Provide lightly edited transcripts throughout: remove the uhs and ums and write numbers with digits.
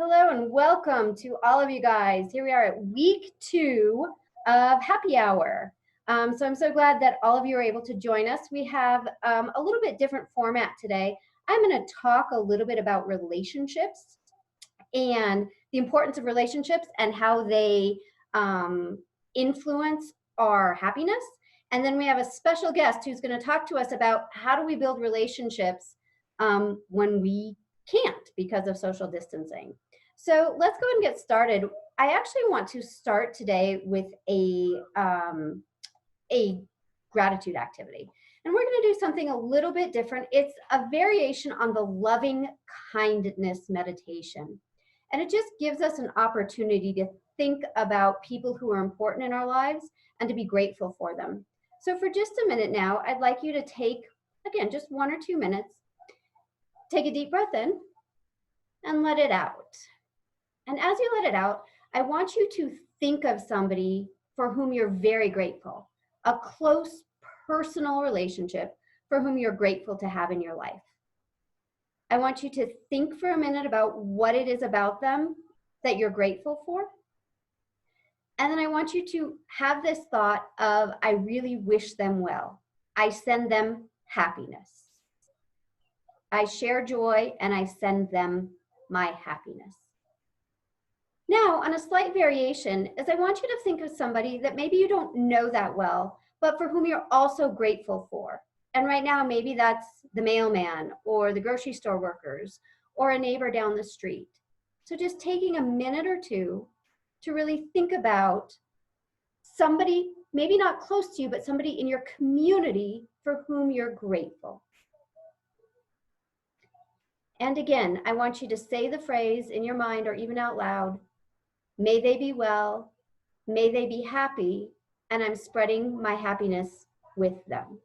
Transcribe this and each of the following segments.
Hello and welcome to all of you guys. Here we are at week 2 of Happy Hour. So I'm so glad that all of you are able to join us. We have a little bit different format today. I'm going to talk a little bit about relationships and the importance of relationships and how they influence our happiness. And then we have a special guest who's going to talk to us about how do we build relationships when we can't because of social distancing. So let's go and get started. I actually want to start today with a gratitude activity. And we're going to do something a little bit different. It's a variation on the loving kindness meditation. And it just gives us an opportunity to think about people who are important in our lives and to be grateful for them. So for just a minute now, I'd like you to take, again, just 1 or 2 minutes, take a deep breath in and let it out. And as you let it out, I want you to think of somebody for whom you're very grateful, a close personal relationship for whom you're grateful to have in your life. I want you to think for a minute about what it is about them that you're grateful for. And then I want you to have this thought of, I really wish them well. I send them happiness. I share joy and I send them my happiness. Now, on a slight variation, is I want you to think of somebody that maybe you don't know that well, but for whom you're also grateful for. And right now, maybe that's the mailman or the grocery store workers or a neighbor down the street. So just taking a minute or two to really think about somebody, maybe not close to you, but somebody in your community for whom you're grateful. And again, I want you to say the phrase in your mind or even out loud, may they be well, may they be happy, and I'm spreading my happiness with them.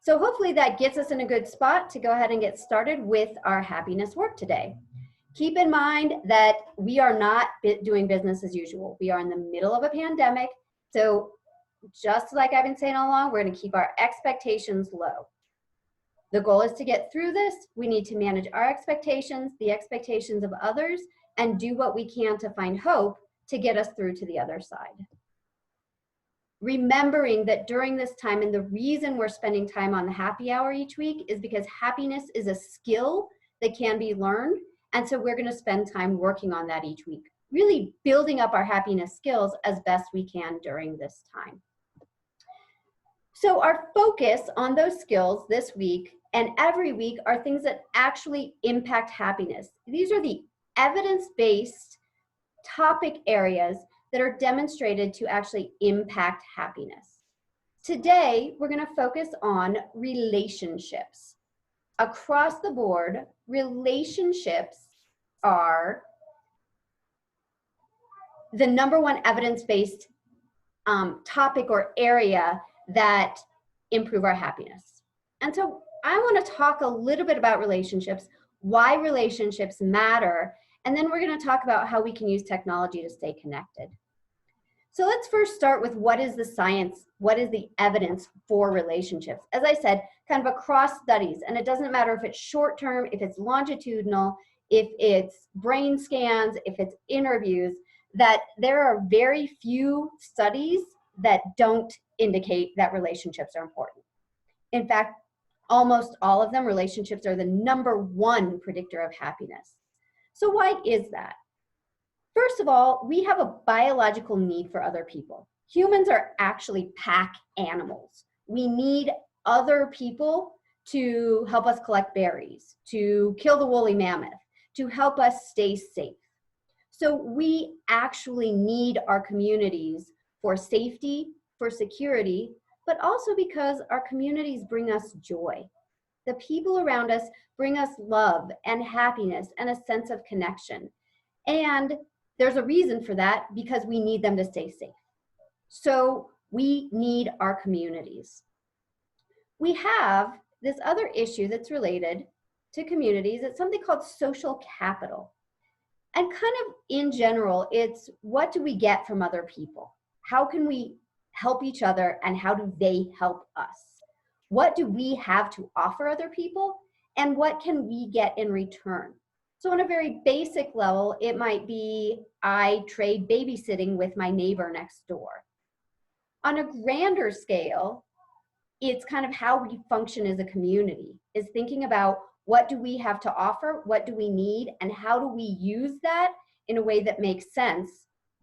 So hopefully that gets us in a good spot to go ahead and get started with our happiness work today. Keep in mind that we are not doing business as usual. We are in the middle of a pandemic. So just like I've been saying all along, we're going to keep our expectations low. The goal is to get through this. We need to manage our expectations, the expectations of others, and do what we can to find hope to get us through to the other side. Remembering that during this time, and the reason we're spending time on the happy hour each week is because happiness is a skill that can be learned. And so we're going to spend time working on that each week, really building up our happiness skills as best we can during this time. So our focus on those skills this week and every week are things that actually impact happiness. These are the evidence-based topic areas that are demonstrated to actually impact happiness. Today, we're going to focus on relationships. Across the board, relationships are the number one evidence-based topic or area that improve our happiness. And so I want to talk a little bit about relationships, why relationships matter, and then we're going to talk about how we can use technology to stay connected. So let's first start with what is the science, what is the evidence for relationships? As I said, kind of across studies, and it doesn't matter if it's short-term, if it's longitudinal, if it's brain scans, if it's interviews, that there are very few studies that don't indicate that relationships are important. In fact, almost all of them, relationships are the number one predictor of happiness. So why is that? First of all, we have a biological need for other people. Humans are actually pack animals. We need other people to help us collect berries, to kill the woolly mammoth, to help us stay safe. So we actually need our communities for safety, for security, but also because our communities bring us joy. The people around us bring us love and happiness and a sense of connection. And there's a reason for that, because we need them to stay safe. So we need our communities. We have this other issue that's related to communities. It's something called social capital. And kind of in general, it's what do we get from other people? How can we help each other and how do they help us? What do we have to offer other people and what can we get in return? So on a very basic level, it might be I trade babysitting with my neighbor next door. On a grander scale, it's kind of how we function as a community, is thinking about what do we have to offer, what do we need, and how do we use that in a way that makes sense,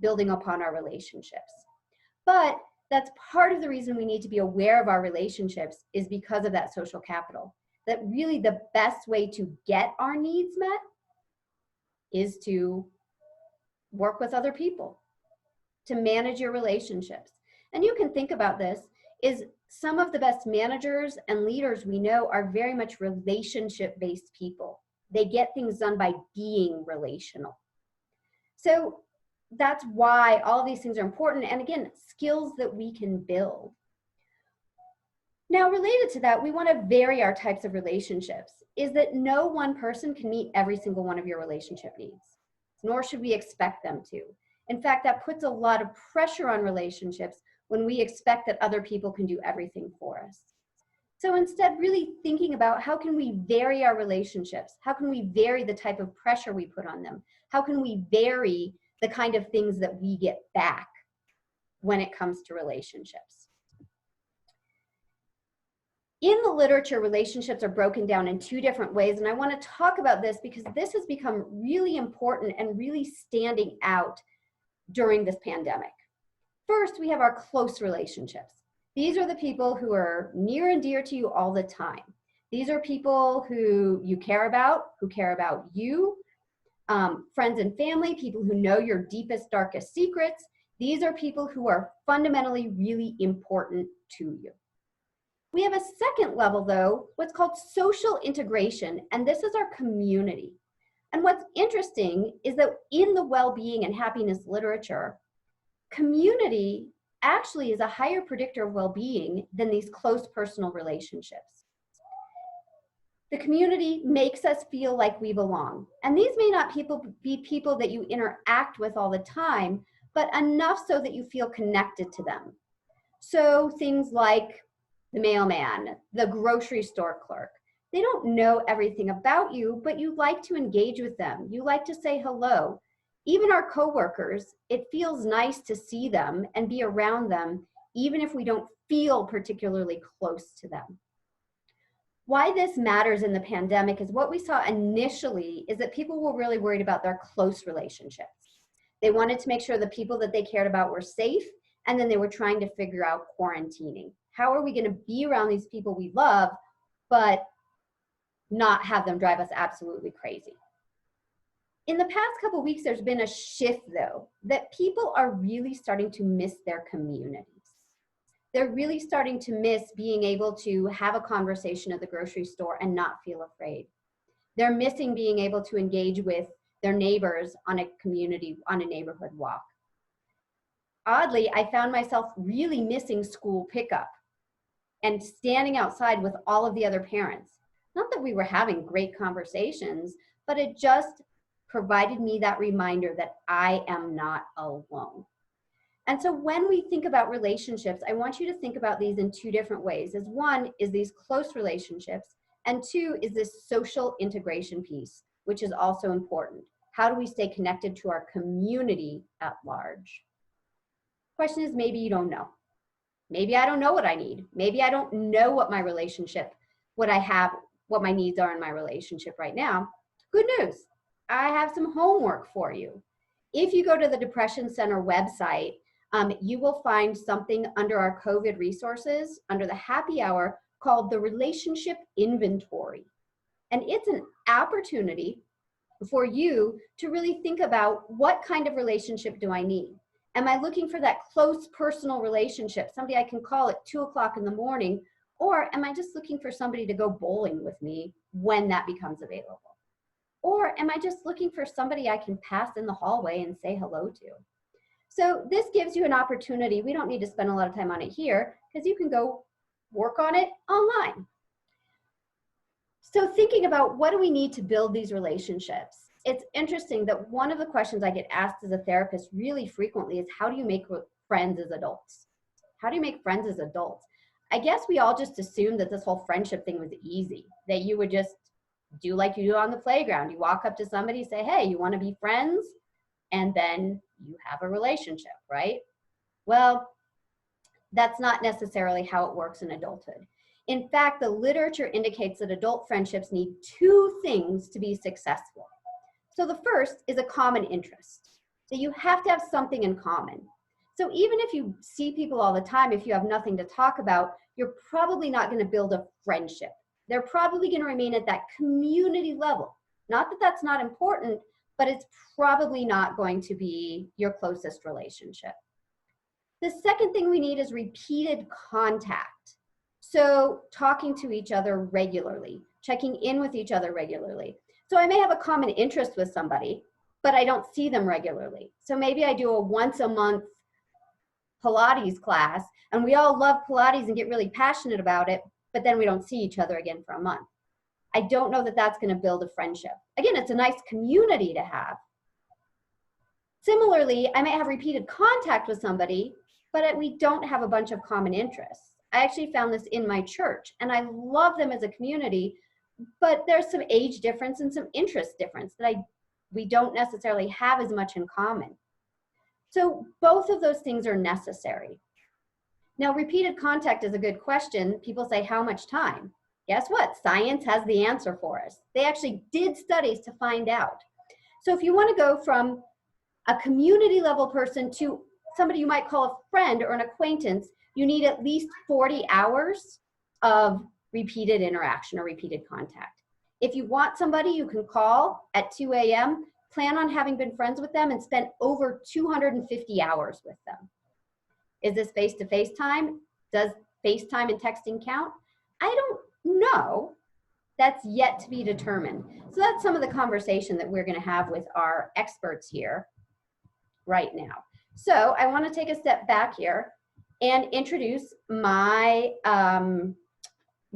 building upon our relationships. But that's part of the reason we need to be aware of our relationships, is because of that social capital. That really the best way to get our needs met is to work with other people, to manage your relationships. And you can think about this, is some of the best managers and leaders we know are very much relationship-based people. They get things done by being relational. So that's why all these things are important. And again, skills that we can build. Now, related to that, we want to vary our types of relationships, is that no one person can meet every single one of your relationship needs, nor should we expect them to. In fact, that puts a lot of pressure on relationships when we expect that other people can do everything for us. So instead, really thinking about how can we vary our relationships? How can we vary the type of pressure we put on them? How can we vary the kind of things that we get back when it comes to relationships? In the literature, relationships are broken down in two different ways, and I want to talk about this because this has become really important and really standing out during this pandemic. First, we have our close relationships. These are the people who are near and dear to you all the time. These are people who you care about, who care about you, friends and family, people who know your deepest, darkest secrets. These are people who are fundamentally really important to you. We have a second level, though, what's called social integration, and this is our community. And what's interesting is that in the well-being and happiness literature, community actually is a higher predictor of well-being than these close personal relationships. The community makes us feel like we belong. And these may not be people that you interact with all the time, but enough so that you feel connected to them. So things like the mailman, the grocery store clerk, they don't know everything about you, but you like to engage with them. You like to say hello. Even our coworkers, it feels nice to see them and be around them, even if we don't feel particularly close to them. Why this matters in the pandemic is what we saw initially is that people were really worried about their close relationships. They wanted to make sure the people that they cared about were safe, and then they were trying to figure out quarantining. How are we going to be around these people we love, but not have them drive us absolutely crazy? In the past couple of weeks, there's been a shift, though, that people are really starting to miss their communities. They're really starting to miss being able to have a conversation at the grocery store and not feel afraid. They're missing being able to engage with their neighbors on a neighborhood walk. Oddly, I found myself really missing school pickup and standing outside with all of the other parents. Not that we were having great conversations, but it just provided me that reminder that I am not alone. And so when we think about relationships, I want you to think about these in two different ways. As one is these close relationships, and two is this social integration piece, which is also important. How do we stay connected to our community at large? Question is, maybe you don't know. Maybe I don't know what I need. Maybe I don't know what my relationship, what my needs are in my relationship right now. Good news. I have some homework for you. If you go to the Depression Center website, you will find something under our COVID resources, under the happy hour, called the Relationship Inventory. And it's an opportunity for you to really think about, what kind of relationship do I need? Am I looking for that close personal relationship, somebody I can call at 2 o'clock in the morning, or am I just looking for somebody to go bowling with me when that becomes available? Or am I just looking for somebody I can pass in the hallway and say hello to? So this gives you an opportunity. We don't need to spend a lot of time on it here because you can go work on it online. So thinking about what do we need to build these relationships? It's interesting that one of the questions I get asked as a therapist really frequently is, how do you make friends as adults? How do you make friends as adults? I guess we all just assumed that this whole friendship thing was easy, that you would just do like you do on the playground. You walk up to somebody, say, hey, you want to be friends? And then you have a relationship, right? Well, that's not necessarily how it works in adulthood. In fact, the literature indicates that adult friendships need two things to be successful. So the first is a common interest. So you have to have something in common. So even if you see people all the time, if you have nothing to talk about, you're probably not going to build a friendship. They're probably going to remain at that community level. Not that that's not important, but it's probably not going to be your closest relationship. The second thing we need is repeated contact. So talking to each other regularly, checking in with each other regularly. So I may have a common interest with somebody, but I don't see them regularly. So maybe I do a once a month Pilates class, and we all love Pilates and get really passionate about it, but then we don't see each other again for a month. I don't know that that's going to build a friendship. Again, it's a nice community to have. Similarly, I may have repeated contact with somebody, but we don't have a bunch of common interests. I actually found this in my church, and I love them as a community, but there's some age difference and some interest difference that we don't necessarily have as much in common. So both of those things are necessary. Now, repeated contact is a good question. People say, how much time? Guess what? Science has the answer for us. They actually did studies to find out. So if you want to go from a community level person to somebody you might call a friend or an acquaintance, you need at least 40 hours of repeated interaction or repeated contact. If you want somebody you can call at 2 a.m., plan on having been friends with them and spent over 250 hours with them. Is this face-to-face time? Does FaceTime and texting count? I don't know. That's yet to be determined. So that's some of the conversation that we're going to have with our experts here right now. So I want to take a step back here and introduce my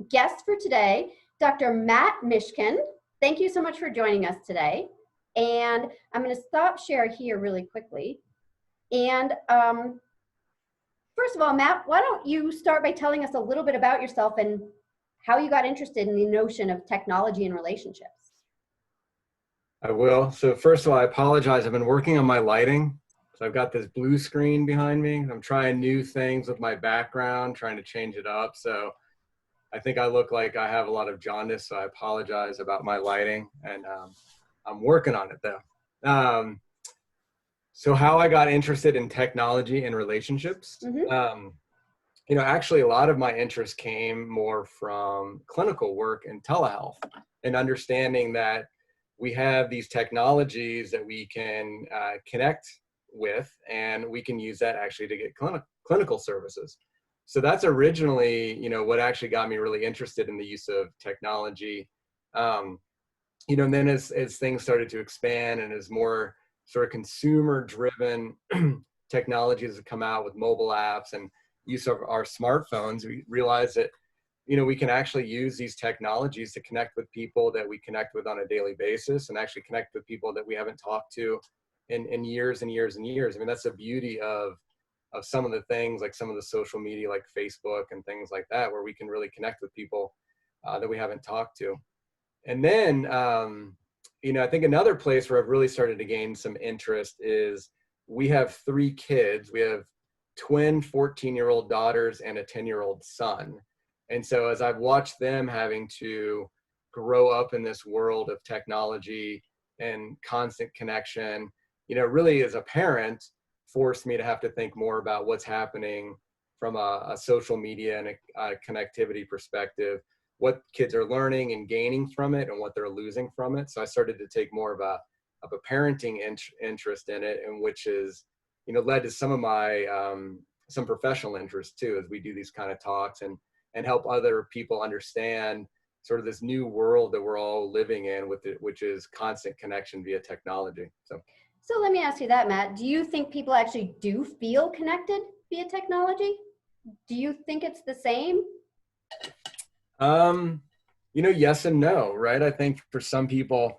guest for today, Dr. Matt Mishkind. Thank you so much for joining us today. And I'm going to stop share here really quickly. And first of all, Matt, why don't you start by telling us a little bit about yourself and how you got interested in the notion of technology and relationships? I will. So first of all, I apologize. I've been working on my lighting. So I've got this blue screen behind me. I'm trying new things with my background, trying to change it up. So I think I look like I have a lot of jaundice, so I apologize about my lighting. And I'm working on it though. So how I got interested in technology and relationships. Actually a lot of my interest came more from clinical work and telehealth and understanding that we have these technologies that we can connect with, and we can use that actually to get clinical services. So that's originally, what actually got me really interested in the use of technology. And then as things started to expand and as more sort of consumer driven technologies have come out with mobile apps and use of our smartphones, we realized that, we can actually use these technologies to connect with people that we connect with on a daily basis and actually connect with people that we haven't talked to in years and years and years. I mean, that's the beauty of some of the things, like some of the social media, like Facebook and things like that, where we can really connect with people that we haven't talked to. And then, I think another place where I've really started to gain some interest is we have 3 kids. We have twin 14-year-old daughters and a 10-year-old son. And so as I've watched them having to grow up in this world of technology and constant connection, really as a parent, forced me to have to think more about what's happening from a social media and a connectivity perspective, what kids are learning and gaining from it and what they're losing from it. So I started to take more of a parenting interest in it, and which is, led to some of my, some professional interest too, as we do these kind of talks and help other people understand sort of this new world that we're all living in with it, which is constant connection via technology. So let me ask you that, Matt. Do you think people actually do feel connected via technology? Do you think it's the same? Yes and no, right? I think for some people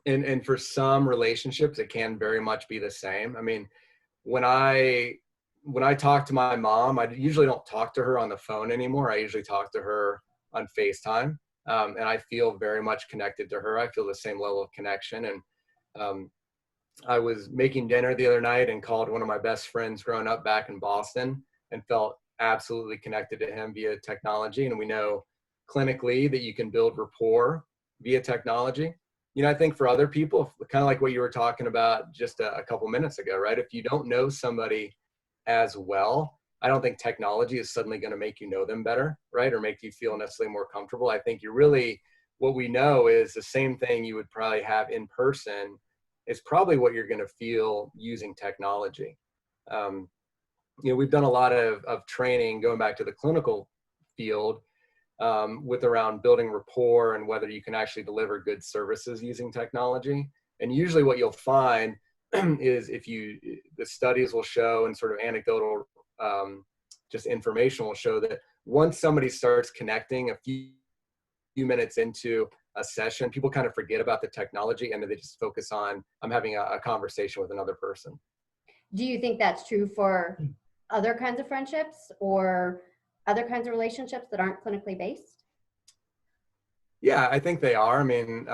and for some relationships, it can very much be the same. I mean, when I talk to my mom, I usually don't talk to her on the phone anymore. I usually talk to her on FaceTime. And I feel very much connected to her. I feel the same level of connection. And I was making dinner the other night and called one of my best friends growing up back in Boston and felt absolutely connected to him via technology. And we know clinically that you can build rapport via technology. I think for other people, kind of like what you were talking about just a couple minutes ago, right? If you don't know somebody as well, I don't think technology is suddenly going to make you know them better, right? Or make you feel necessarily more comfortable. I think what we know is the same thing you would probably have in person is probably what you're going to feel using technology. We've done a lot of training going back to the clinical field with around building rapport and whether you can actually deliver good services using technology. And usually what you'll find is the studies will show, and sort of anecdotal just information will show, that once somebody starts connecting a few minutes into a session, people kind of forget about the technology and they just focus on, I'm having a conversation with another person. Do you think that's true for other kinds of friendships or other kinds of relationships that aren't clinically based? Yeah, I think they are. I mean,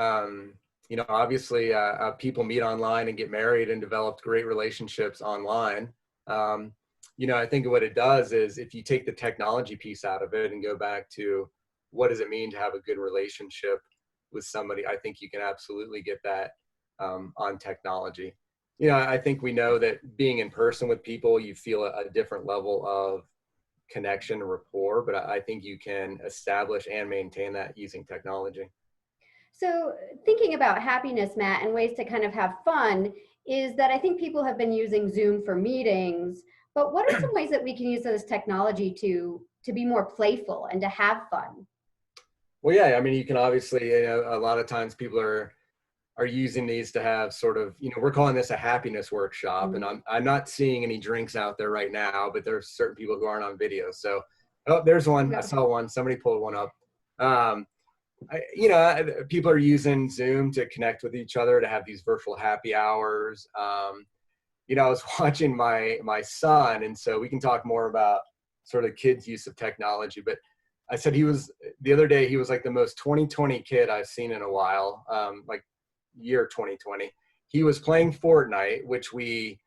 obviously people meet online and get married and develop great relationships online. I think what it does is, if you take the technology piece out of it and go back to what does it mean to have a good relationship with somebody, I think you can absolutely get that on technology. I think we know that being in person with people, you feel a different level of connection and rapport, but I think you can establish and maintain that using technology. So thinking about happiness, Matt, and ways to kind of have fun, is that I think people have been using Zoom for meetings, but what are some ways that we can use this technology to be more playful and to have fun? Well, yeah, I mean, you can obviously, a lot of times people are using these to have sort of, we're calling this a happiness workshop. Mm-hmm. And I'm not seeing any drinks out there right now, but there's certain people who aren't on video. So, oh, there's one. I saw one. Somebody pulled one up. People are using Zoom to connect with each other, to have these virtual happy hours. I was watching my son, and so we can talk more about sort of kids' use of technology, but I said the other day, he was like the most 2020 kid I've seen in a while, like year 2020. He was playing Fortnite, which we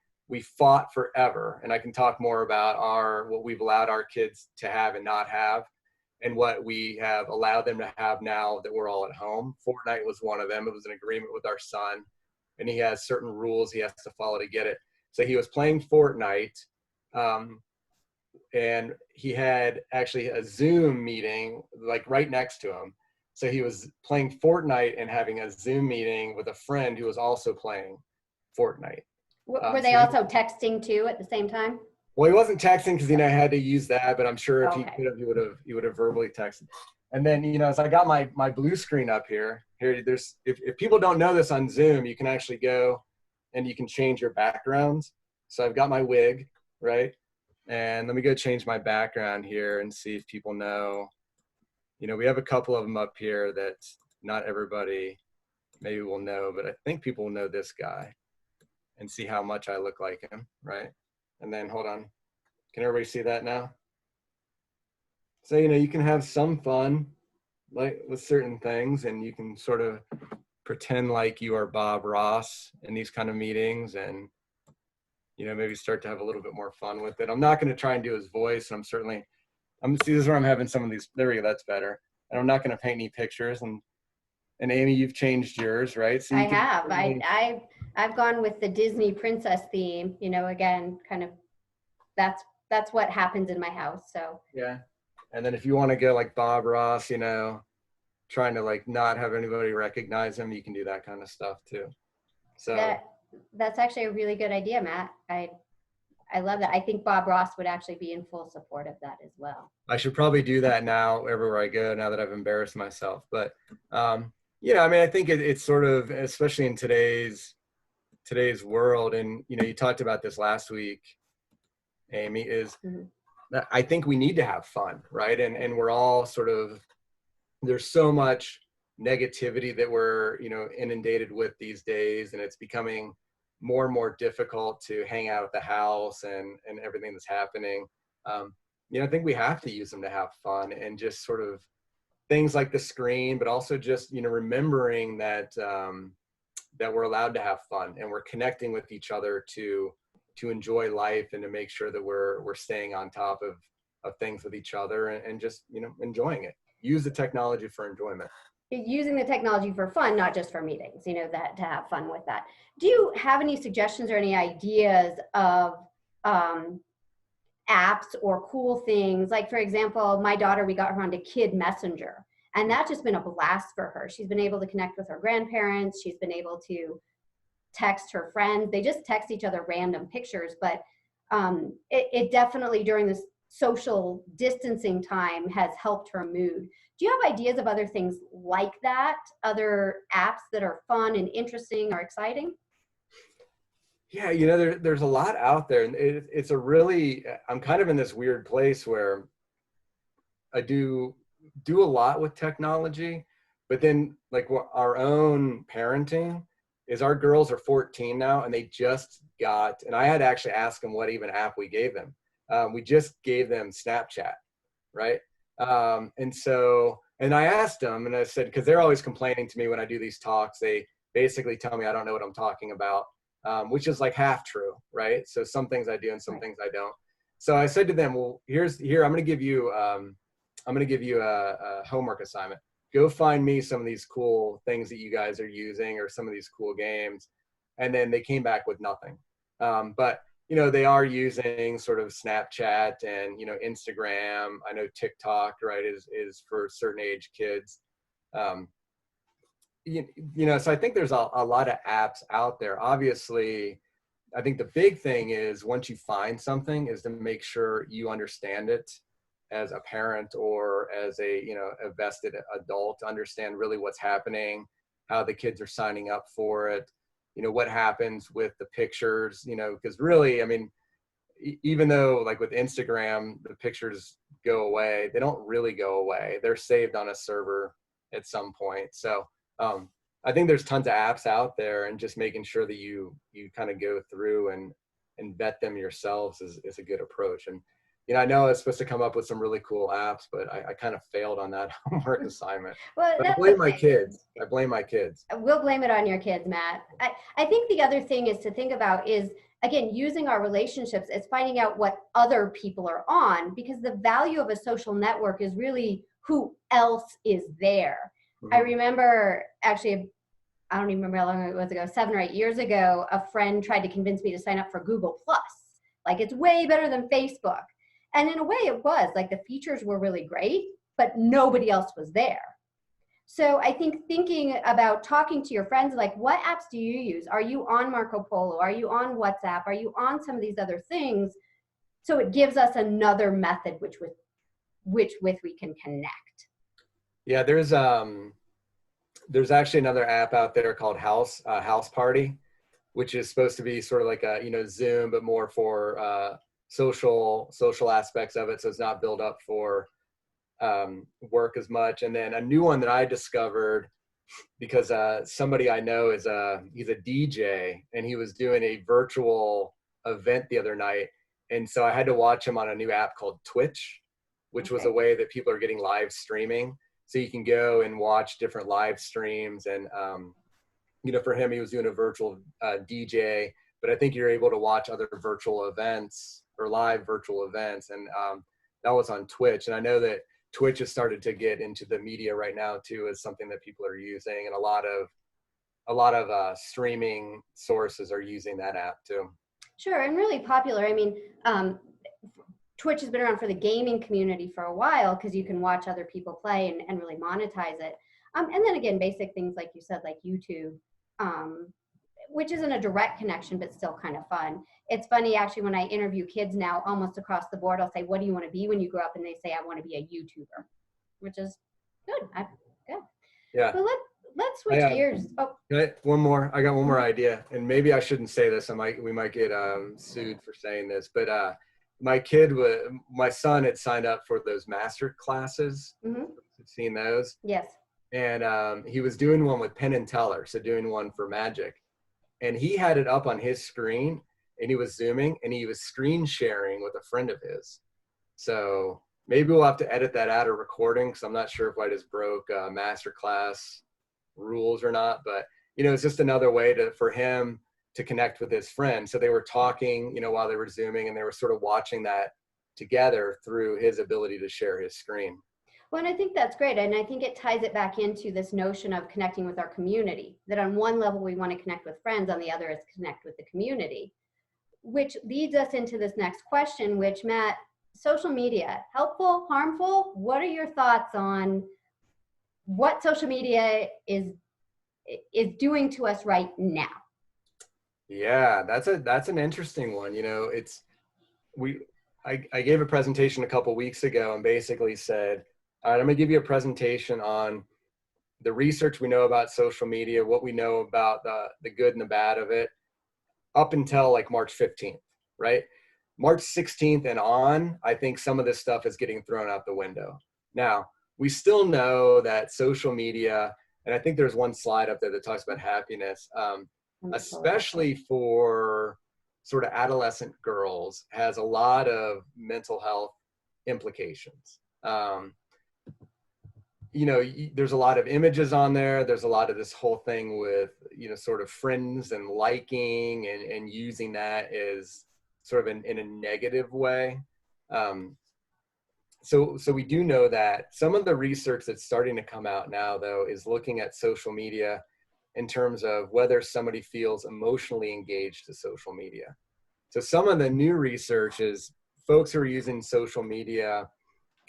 fought forever. And I can talk more about what we've allowed our kids to have and not have, and what we have allowed them to have now that we're all at home. Fortnite was one of them. It was an agreement with our son, and he has certain rules he has to follow to get it. So he was playing Fortnite. And he had actually a Zoom meeting like right next to him. So he was playing Fortnite and having a Zoom meeting with a friend who was also playing Fortnite. Were they also texting too at the same time? Well, he wasn't texting because I had to use that, but I'm sure if he Okay. could have, he would have verbally texted. And then, as I got my blue screen up here, there's if people don't know this on Zoom, you can actually go and you can change your backgrounds. So I've got my wig, right? And let me go change my background here and see if people know. We have a couple of them up here that not everybody maybe will know, but I think people will know this guy and see how much I look like him, right? And then, hold on. Can everybody see that now? So, you can have some fun like with certain things, and you can sort of pretend like you are Bob Ross in these kind of meetings, and maybe start to have a little bit more fun with it. I'm not going to try and do his voice. And see, this is where I'm having some of these. There we go. That's better. And I'm not going to paint any pictures. And Amy, you've changed yours, right? So I have. I've gone with the Disney princess theme. Again, kind of that's what happens in my house. So yeah. And then if you want to go like Bob Ross, trying to like not have anybody recognize him, you can do that kind of stuff too. So that's actually a really good idea, Matt. I love that. I think Bob Ross would actually be in full support of that as well. I should probably do that now everywhere I go, now that I've embarrassed myself. But I think it's sort of, especially in today's world, and you talked about this last week, Amy, is that I think we need to have fun, right? And we're all sort of, there's so much negativity that we're inundated with these days, and it's becoming more and more difficult to hang out at the house and everything that's happening. I think we have to use them to have fun and just sort of things like the screen, but also just, remembering that, that we're allowed to have fun and we're connecting with each other to enjoy life and to make sure that we're staying on top of things with each other and just, enjoying it. Use the technology for enjoyment. Using the technology for fun, not just for meetings, that to have fun with that. Do you have any suggestions or any ideas of apps or cool things? Like, for example, my daughter, we got her onto Kid Messenger, and that's just been a blast for her. She's been able to connect with her grandparents. She's been able to text her friends. They just text each other random pictures, but it definitely during this social distancing time has helped her mood. Do you have ideas of other things like that? Other apps that are fun and interesting or exciting? Yeah, there's a lot out there, and it's a really, I'm kind of in this weird place where I do a lot with technology, but then like our own parenting is our girls are 14 now, and they just got, and I had to actually ask them what even app we gave them. We just gave them Snapchat, right? And I asked them, and I said, because they're always complaining to me when I do these talks, they basically tell me I don't know what I'm talking about. Which is like half true, right? So some things I do and some things I don't. So I said to them, well, here, I'm going to give you a homework assignment. Go find me some of these cool things that you guys are using or some of these cool games. And then they came back with nothing. But they are using sort of Snapchat and, Instagram. I know TikTok, right, is for certain age kids. So I think there's a lot of apps out there. Obviously, I think the big thing is once you find something is to make sure you understand it as a parent or as a vested adult, understand really what's happening, how the kids are signing up for it, what happens with the pictures, because really, I mean, even though like with Instagram, the pictures go away, they don't really go away. They're saved on a server at some point. So I think there's tons of apps out there, and just making sure that you kind of go through and vet them yourselves is a good approach. And I know I was supposed to come up with some really cool apps, but I kind of failed on that homework assignment. Well, but I blame my kids. We'll blame it on your kids, Matt. I think the other thing is to think about is, again, using our relationships as finding out what other people are on, because the value of a social network is really who else is there. I remember actually, I don't even remember how long it was ago, 7 or 8 years ago, a friend tried to convince me to sign up for Google Plus. Like, it's way better than Facebook. And in a way it was, like, the features were really great, but nobody else was there. So I think thinking about talking to your friends, like, what apps do you use? Are you on Marco Polo? Are you on WhatsApp? Are you on some of these other things? So it gives us another method which with we can connect. Yeah, there's actually another app out there called House Party, which is supposed to be sort of like a Zoom, but more for social aspects of it. So it's not built up for work as much. And then a new one that I discovered because somebody I know he's a DJ, and he was doing a virtual event the other night, and so I had to watch him on a new app called Twitch, which was a way that people are getting live streaming. So you can go and watch different live streams. And, for him, he was doing a virtual DJ, but I think you're able to watch other virtual events or live virtual events. And that was on Twitch. And I know that Twitch has started to get into the media right now too, as something that people are using. And a lot of streaming sources are using that app too. Sure. And really popular. I mean, Twitch has been around for the gaming community for a while because you can watch other people play and really monetize it. And then again, basic things like you said, like YouTube, which isn't a direct connection, but still kind of fun. It's funny, actually, when I interview kids now, almost across the board, I'll say, what do you want to be when you grow up? And they say, I want to be a YouTuber, which is good. Good. Yeah. But let's switch gears. Oh. One more. I got one more idea, and maybe I shouldn't say this. We might get sued for saying this, but my son had signed up for those master classes. Mm-hmm. You've seen those? Yes. And he was doing one with Penn and Teller, so doing one for Magic. And he had it up on his screen, and he was zooming, and he was screen sharing with a friend of his. So, Maybe we'll have to edit that out of recording because I'm not sure if I just broke masterclass rules or not. But, it's just another way for him to connect with his friend. So they were talking, while they were Zooming, and they were sort of watching that together through his ability to share his screen. Well, and I think that's great. And I think it ties it back into this notion of connecting with our community, that on one level, we want to connect with friends, on the other is connect with the community, which leads us into this next question, which, Matt, social media, helpful, harmful? What are your thoughts on what social media is doing to us right now? Yeah, that's an interesting one. I gave a presentation a couple weeks ago and basically said, all right, I'm gonna give you a presentation on the research we know about social media, what we know about the good and the bad of it, up until like March 15th, right? March 16th and on, I think some of this stuff is getting thrown out the window. Now, we still know that social media, and I think there's one slide up there that talks about happiness, especially for sort of adolescent girls, has a lot of mental health implications. There's a lot of images on there. There's a lot of this whole thing with, sort of friends and liking and using that as sort of in a negative way. So we do know that some of the research that's starting to come out now, though, is looking at social media in terms of whether somebody feels emotionally engaged to social media. So some of the new research is folks who are using social media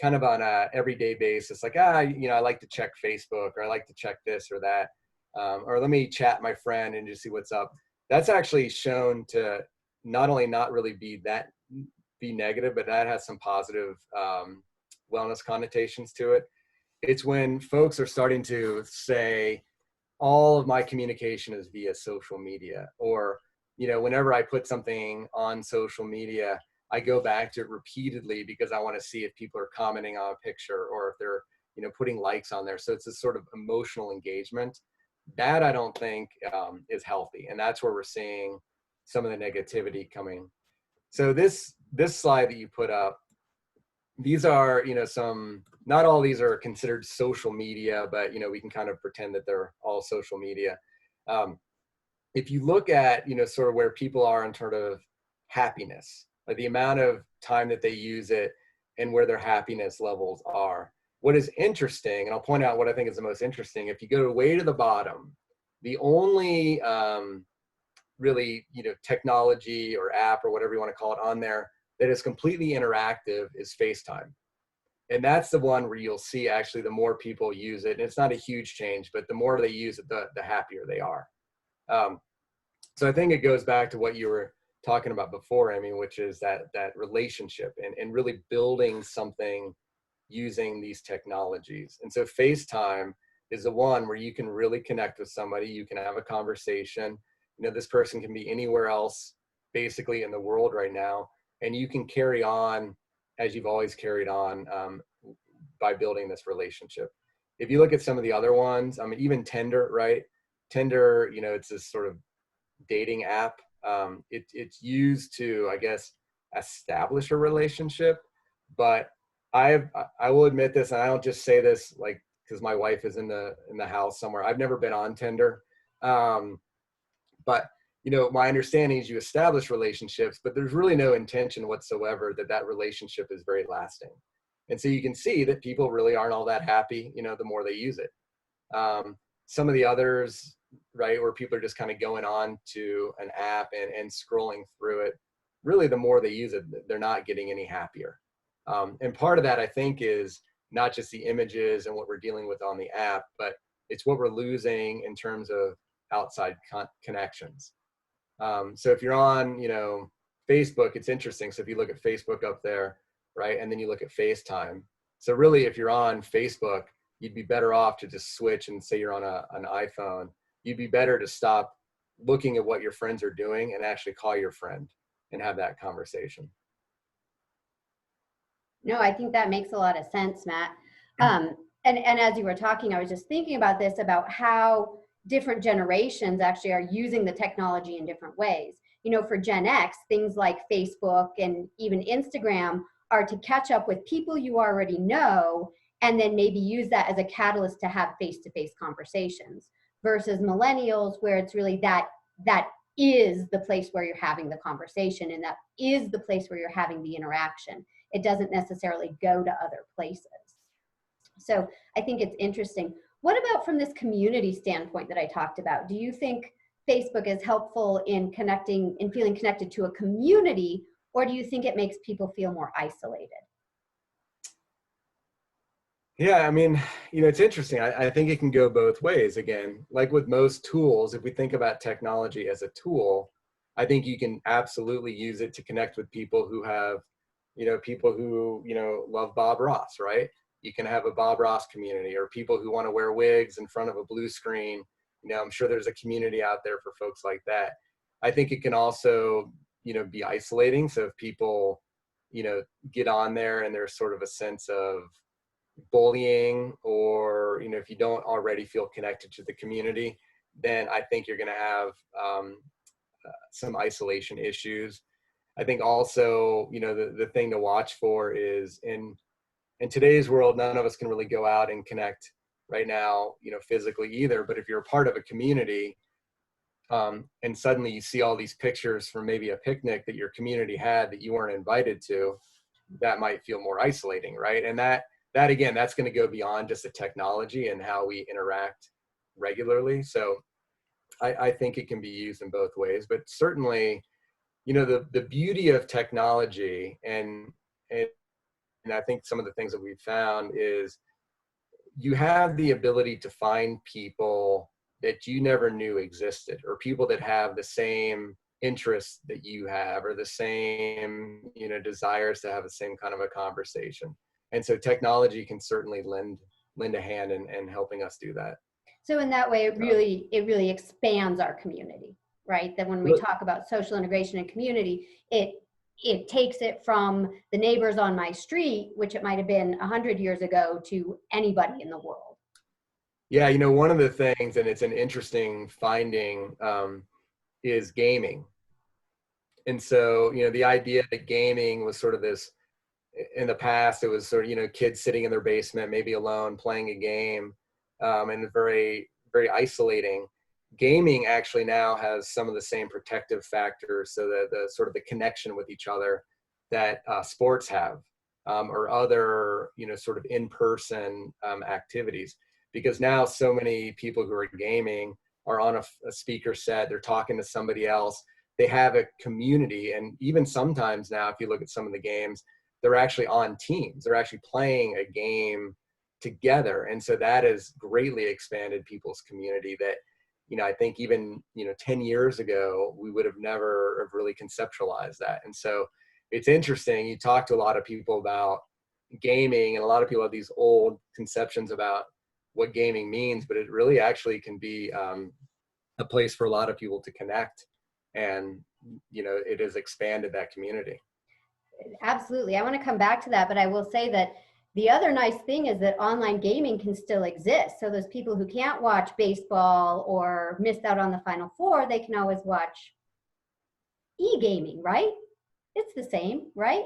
kind of on a everyday basis, like, I like to check Facebook, or I like to check this or that, or let me chat my friend and just see what's up. That's actually shown to not only not really be negative, but that has some positive wellness connotations to it. It's when folks are starting to say, all of my communication is via social media, or, whenever I put something on social media, I go back to it repeatedly because I want to see if people are commenting on a picture or if they're, putting likes on there. So it's a sort of emotional engagement that I don't think is healthy. And that's where we're seeing some of the negativity coming. So this slide that you put up, these are, not all these are considered social media, but, we can kind of pretend that they're all social media. If you look at, sort of where people are in sort of happiness, like the amount of time that they use it and where their happiness levels are. What is interesting, and I'll point out what I think is the most interesting, if you go way to the bottom, the only really, technology or app or whatever you want to call it on there that is completely interactive is FaceTime. And that's the one where you'll see actually the more people use it, and it's not a huge change, but the more they use it, the happier they are. So I think it goes back to what you were talking about before, which is that relationship and really building something using these technologies. And so FaceTime is the one where you can really connect with somebody, you can have a conversation. This person can be anywhere else basically in the world right now, and you can carry on as you've always carried on by building this relationship. If you look at some of the other ones, even Tinder, right? Tinder, it's this sort of dating app. It's used to, I guess, establish a relationship, but I will admit this, and I don't just say this like because my wife is in the house somewhere. I've never been on Tinder, but my understanding is you establish relationships, but there's really no intention whatsoever that relationship is very lasting. And so you can see that people really aren't all that happy, the more they use it. Some of the others, right, where people are just kind of going on to an app and scrolling through it, really the more they use it, they're not getting any happier. And part of that, I think, is not just the images and what we're dealing with on the app, but it's what we're losing in terms of outside connections. So if you're on, Facebook, it's interesting. So if you look at Facebook up there, right, and then you look at FaceTime. So really, if you're on Facebook, you'd be better off to just switch and say you're on an iPhone. You'd be better to stop looking at what your friends are doing and actually call your friend and have that conversation. No, I think that makes a lot of sense, Matt. And as you were talking, I was just thinking about this, about how different generations actually are using the technology in different ways. For Gen X, things like Facebook and even Instagram are to catch up with people you already know, and then maybe use that as a catalyst to have face-to-face conversations, versus millennials where it's really that is the place where you're having the conversation, and that is the place where you're having the interaction. It doesn't necessarily go to other places. So I think it's interesting. What about from this community standpoint that I talked about? Do you think Facebook is helpful in connecting and feeling connected to a community, or do you think it makes people feel more isolated? Yeah, I mean, it's interesting. I think it can go both ways. Again, like with most tools, if we think about technology as a tool, I think you can absolutely use it to connect with people who have, people who, love Bob Ross, right? You can have a Bob Ross community, or people who want to wear wigs in front of a blue screen. I'm sure there's a community out there for folks like that. I think it can also, be isolating. So if people, get on there and there's sort of a sense of bullying, or if you don't already feel connected to the community, then I think you're going to have some isolation issues. I think also the thing to watch for is in today's world, none of us can really go out and connect right now physically either, but if you're a part of a community, and suddenly you see all these pictures from maybe a picnic that your community had that you weren't invited to, that might feel more isolating, right? And that again, that's going to go beyond just the technology and how we interact regularly. So I think it can be used in both ways, but certainly, the beauty of technology and I think some of the things that we've found is you have the ability to find people that you never knew existed, or people that have the same interests that you have, or the same, desires to have the same kind of a conversation. And so technology can certainly lend a hand in helping us do that. So in that way, it really expands our community, right? That when we talk about social integration and community, it takes it from the neighbors on my street, which it might have been 100 years ago, to anybody in the world. Yeah, one of the things, and it's an interesting finding, is gaming. And so, the idea that gaming was sort of this, in the past, it was sort of, kids sitting in their basement, maybe alone, playing a game, and very, very isolating. Gaming actually now has some of the same protective factors, so that the sort of the connection with each other that sports have, or other, sort of in-person activities. Because now so many people who are gaming are on a speaker set, they're talking to somebody else, they have a community. And even sometimes now, if you look at some of the games, they're actually on teams, they're actually playing a game together. And so that has greatly expanded people's community that, I think even, 10 years ago, we would have never have really conceptualized that. And so it's interesting, you talk to a lot of people about gaming, and a lot of people have these old conceptions about what gaming means, but it really actually can be a place for a lot of people to connect. And, it has expanded that community. Absolutely. I want to come back to that, but I will say that the other nice thing is that online gaming can still exist. So those people who can't watch baseball or missed out on the Final Four, they can always watch e-gaming, right? It's the same, right?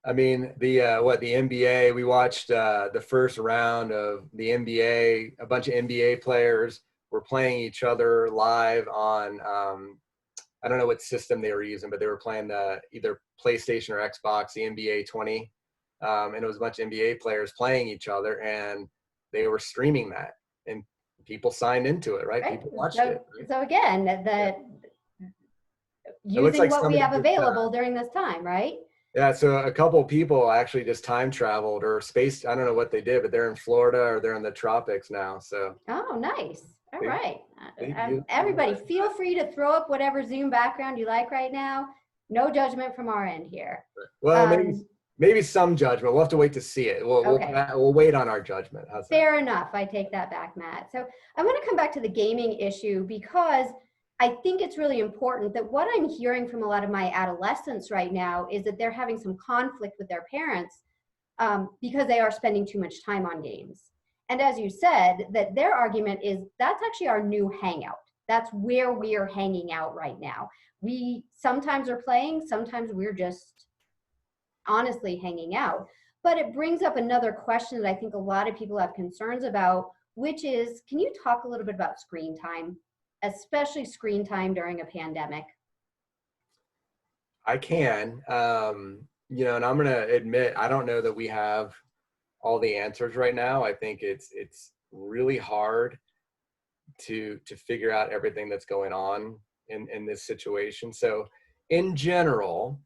I mean, the NBA, we watched the first round of the NBA, a bunch of NBA players were playing each other live on, I don't know what system they were using, but they were playing either PlayStation or Xbox, the NBA 20. And it was a bunch of NBA players playing each other, and they were streaming that, and people signed into it, right? People watched it. Right? So again, using like what we have available during this time, right? Yeah, so a couple of people actually just time traveled or space. I don't know what they did, but they're in Florida or they're in the tropics now. So. Oh, nice. All right. Everybody, feel free to throw up whatever Zoom background you like right now. No judgment from our end here. Well, maybe some judgment. We'll have to wait to see it. We'll wait on our judgment. Fair enough. I take that back, Matt. So I want to come back to the gaming issue, because I think it's really important that what I'm hearing from a lot of my adolescents right now is that they're having some conflict with their parents because they are spending too much time on games. And as you said, that their argument is that's actually our new hangout. That's where we are hanging out right now. We sometimes are playing, sometimes we're just honestly hanging out. But it brings up another question that I think a lot of people have concerns about, which is, can you talk a little bit about screen time, especially screen time during a pandemic? I can, and I'm going to admit, I don't know that we have all the answers right now. I think it's really hard to figure out everything that's going on in this situation. So in general,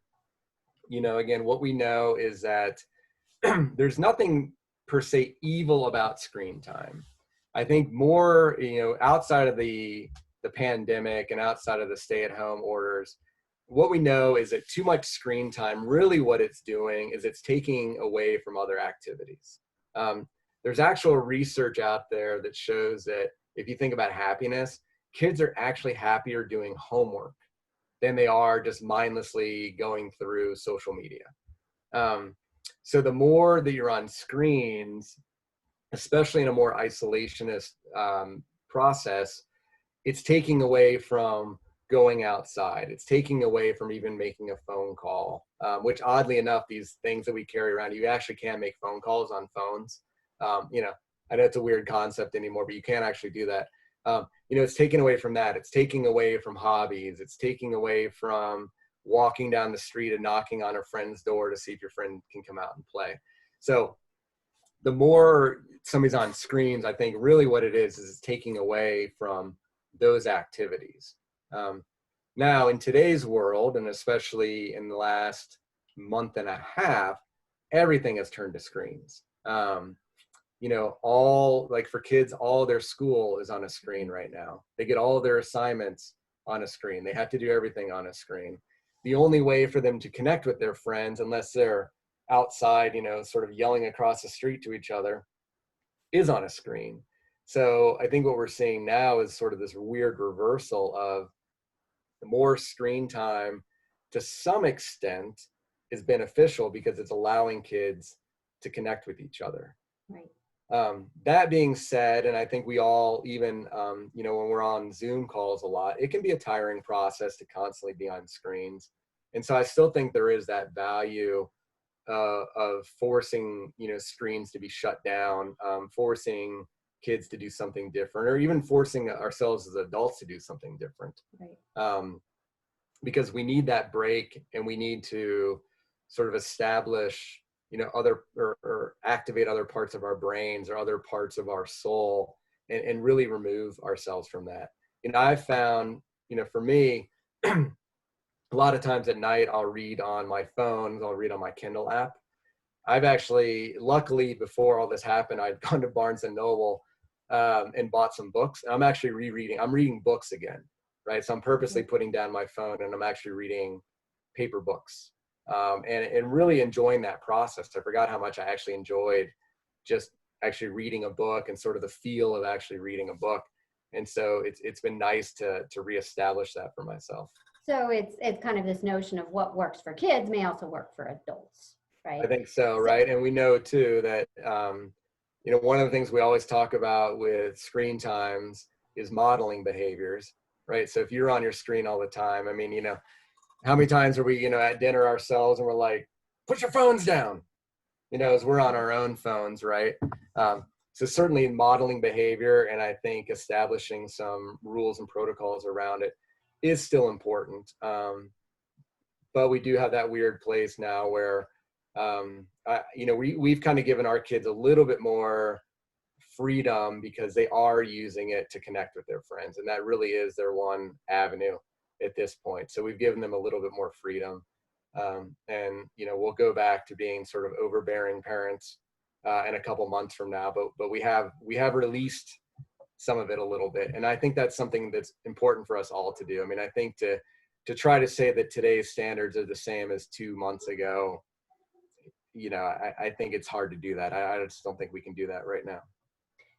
again, what we know is that there's nothing per se evil about screen time. I think more, outside of the pandemic and outside of the stay-at-home orders, what we know is that too much screen time, really what it's doing is it's taking away from other activities. There's actual research out there that shows that if you think about happiness, kids are actually happier doing homework than they are just mindlessly going through social media. So the more that you're on screens, especially in a more isolationist process, it's taking away from going outside. It's taking away from even making a phone call, which oddly enough, these things that we carry around, you actually can make phone calls on phones. I know it's a weird concept anymore, but you can't actually do that. It's taking away from that. It's taking away from hobbies. It's taking away from walking down the street and knocking on a friend's door to see if your friend can come out and play. So the more somebody's on screens, I think really what it is it's taking away from those activities. Now, in today's world, and especially in the last month and a half, everything has turned to screens. All like for kids, all their school is on a screen right now. They get all their assignments on a screen. They have to do everything on a screen. The only way for them to connect with their friends, unless they're outside, sort of yelling across the street to each other, is on a screen. So I think what we're seeing now is sort of this weird reversal of the more screen time to some extent is beneficial because it's allowing kids to connect with each other. Right. That being said, and I think we all, even, when we're on Zoom calls a lot, it can be a tiring process to constantly be on screens. And so I still think there is that value of forcing, screens to be shut down, forcing kids to do something different, or even forcing ourselves as adults to do something different. Right. Because we need that break and we need to sort of establish other or activate other parts of our brains or other parts of our soul and really remove ourselves from that. I've found, for me, a lot of times at night, I'll read on my phone, I'll read on my Kindle app. I've actually, luckily, before all this happened, I'd gone to Barnes and Noble and bought some books. And I'm actually I'm reading books again, right? So I'm purposely putting down my phone and I'm actually reading paper books. And really enjoying that process. I forgot how much I actually enjoyed just actually reading a book and sort of the feel of actually reading a book. And so it's been nice to reestablish that for myself. So it's kind of this notion of what works for kids may also work for adults, right? I think so, right? And we know too that, one of the things we always talk about with screen times is modeling behaviors, right? So if you're on your screen all the time, I mean, how many times are we, at dinner ourselves and we're like, put your phones down, as we're on our own phones, right? So certainly modeling behavior, and I think establishing some rules and protocols around it is still important. But we do have that weird place now where, we've kind of given our kids a little bit more freedom because they are using it to connect with their friends. And that really is their one avenue at this point. So we've given them a little bit more freedom. And we'll go back to being sort of overbearing parents in a couple months from now, but we have released some of it a little bit. And I think that's something that's important for us all to do. I mean, I think to try to say that today's standards are the same as 2 months ago, I think it's hard to do that. I just don't think we can do that right now.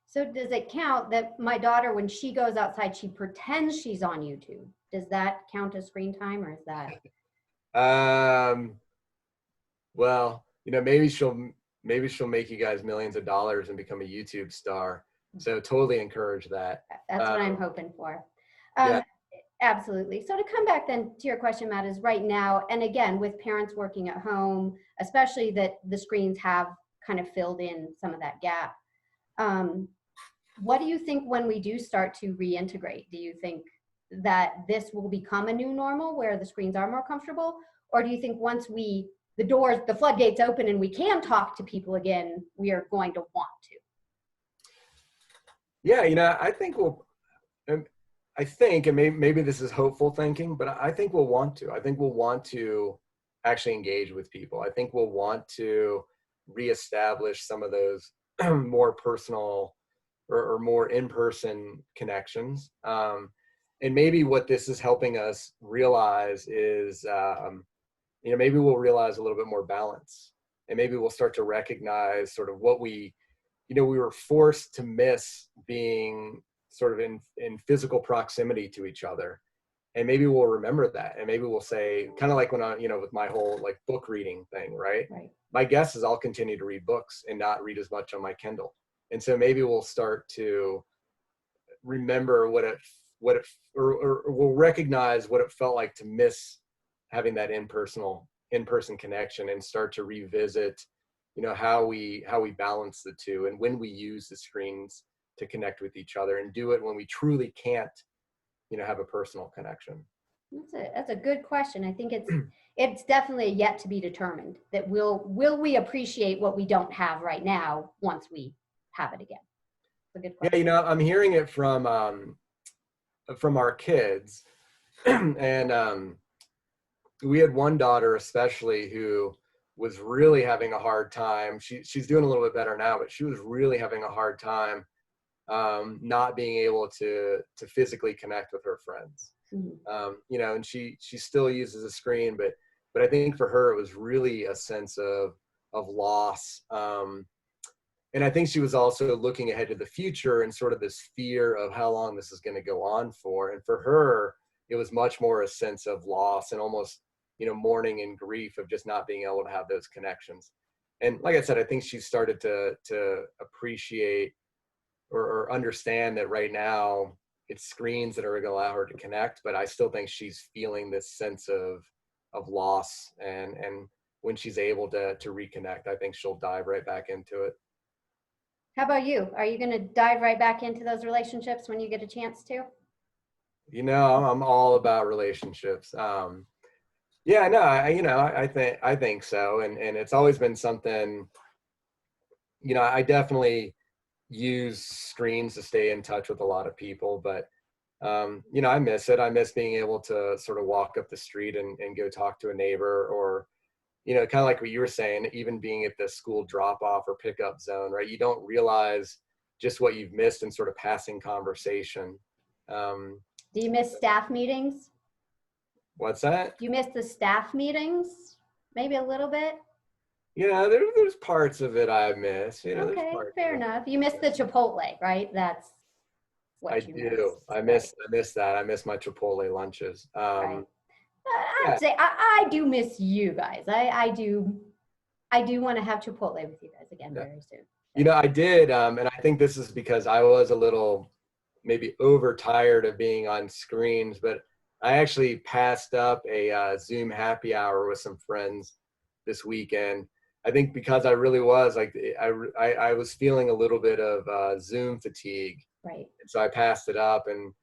So does it count that my daughter, when she goes outside, she pretends she's on YouTube? Does that count as screen time, or is that? Well, maybe she'll make you guys millions of dollars and become a YouTube star. So totally encourage that. That's what I'm hoping for. Yeah. Absolutely. So to come back then to your question, Matt, is right now, and again, with parents working at home, especially that the screens have kind of filled in some of that gap. What do you think when we do start to reintegrate? Do you think that this will become a new normal where the screens are more comfortable? Or do you think once the floodgates open and we can talk to people again, we are going to want to? Yeah, I think and maybe this is hopeful thinking, but I think we'll want to. I think we'll want to actually engage with people. I think we'll want to reestablish some of those more personal or more in-person connections. And maybe what this is helping us realize is, maybe we'll realize a little bit more balance, and maybe we'll start to recognize sort of what we were forced to miss being sort of in physical proximity to each other. And maybe we'll remember that. And maybe we'll say, kind of like when I, with my whole like book reading thing, right? My guess is I'll continue to read books and not read as much on my Kindle. And so maybe we'll start to remember or we'll recognize what it felt like to miss having that in-person connection, and start to revisit, how we balance the two, and when we use the screens to connect with each other, and do it when we truly can't, have a personal connection. That's a good question. I think it's definitely yet to be determined that will we appreciate what we don't have right now once we have it again. It's a good question. Yeah, I'm hearing it from our kids, and we had one daughter especially who was really having a hard time. She's doing a little bit better now, but she was really having a hard time not being able to physically connect with her friends. Mm-hmm. And she still uses a screen, but I think for her it was really a sense of loss. And I think she was also looking ahead to the future and sort of this fear of how long this is going to go on for. And for her, it was much more a sense of loss and almost, mourning and grief of just not being able to have those connections. And like I said, I think she started to appreciate or understand that right now it's screens that are going to allow her to connect, but I still think she's feeling this sense of loss. And when she's able to reconnect, I think she'll dive right back into it. How about you? Are you going to dive right back into those relationships when you get a chance to? I'm all about relationships. Yeah, no, I think so. And it's always been something, I definitely use screens to stay in touch with a lot of people, but, I miss it. I miss being able to sort of walk up the street and go talk to a neighbor, or, kind of like what you were saying, even being at the school drop-off or pickup zone, right? You don't realize just what you've missed in sort of passing conversation. Do you miss staff meetings? What's that? Do you miss the staff meetings? Maybe a little bit? There's parts of it I miss. Okay, fair enough. You miss the Chipotle, right? That's what you do. Miss. I miss that. I miss my Chipotle lunches. Right. I would say I do miss you guys. I do want to have Chipotle with you guys again very soon. I did, and I think this is because I was a little maybe overtired of being on screens, but I actually passed up a Zoom happy hour with some friends this weekend. I think because I really was like, I was feeling a little bit of Zoom fatigue. Right. And so I passed it up, and,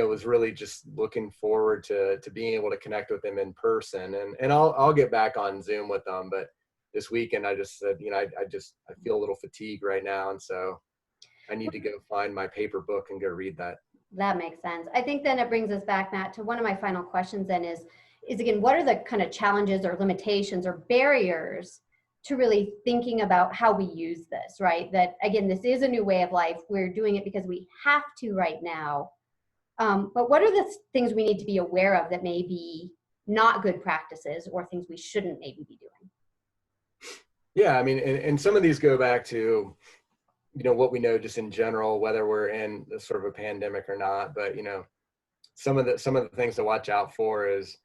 was really just looking forward to being able to connect with them in person. And I'll get back on Zoom with them. But this weekend I just said, I feel a little fatigued right now. And so I need to go find my paper book and go read that. That makes sense. I think then it brings us back, Matt, to one of my final questions then is again, what are the kind of challenges or limitations or barriers to really thinking about how we use this, right? That again, this is a new way of life. We're doing it because we have to right now. But what are the things we need to be aware of that may be not good practices or things we shouldn't maybe be doing? Yeah, I mean, and some of these go back to, what we know just in general, whether we're in sort of a pandemic or not. But, some of the things to watch out for is,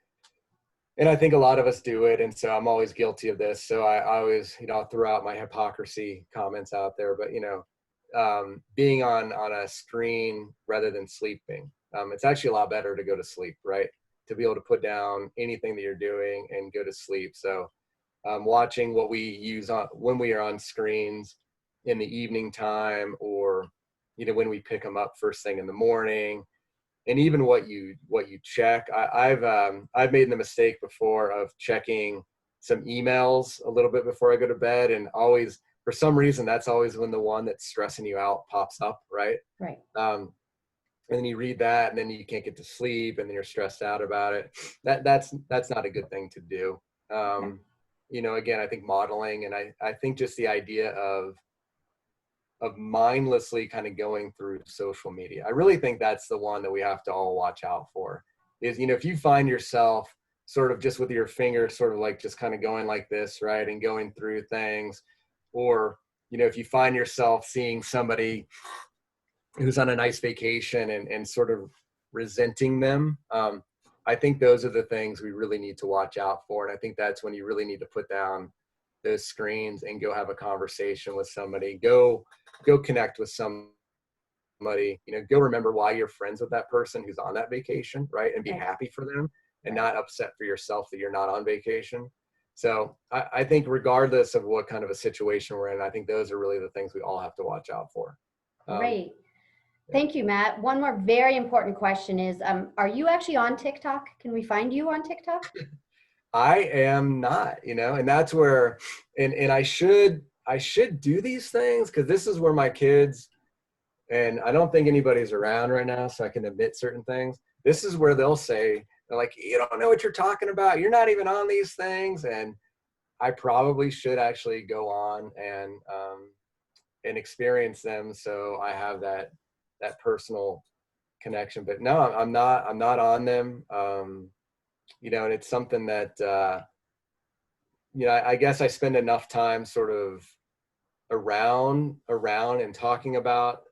and I think a lot of us do it, and so I'm always guilty of this. So I always, I'll throw out my hypocrisy comments out there, but, being on a screen rather than sleeping. it's actually a lot better to go to sleep, right? To be able to put down anything that you're doing and go to sleep. So watching what we use on when we are on screens in the evening time, or when we pick them up first thing in the morning, and even what you check. I've made the mistake before of checking some emails a little bit before I go to bed, and always, for some reason, that's always when the one that's stressing you out pops up, right? Right. And then you read that, and then you can't get to sleep, and then you're stressed out about it. That's not a good thing to do. Again, I think modeling, and I think just the idea of mindlessly kind of going through social media. I really think that's the one that we have to all watch out for. Is, if you find yourself sort of just with your fingers sort of like just kind of going like this, right, and going through things, or if you find yourself seeing somebody who's on a nice vacation and sort of resenting them, I think those are the things we really need to watch out for. And I think that's when you really need to put down those screens and go have a conversation with somebody, go connect with somebody, go remember why you're friends with that person who's on that vacation, right? And be happy for them, and not upset for yourself that you're not on vacation. So I think regardless of what kind of a situation we're in, I think those are really the things we all have to watch out for. Great. Thank you, Matt. One more very important question is, are you actually on TikTok? Can we find you on TikTok? I am not, and that's where, and I should do these things, because this is where my kids, and I don't think anybody's around right now, so I can admit certain things. This is where they'll say, they're like, you don't know what you're talking about. You're not even on these things. And I probably should actually go on and experience them, so I have that personal connection. But no, I'm not on them. And it's something that, I guess I spend enough time sort of around and talking about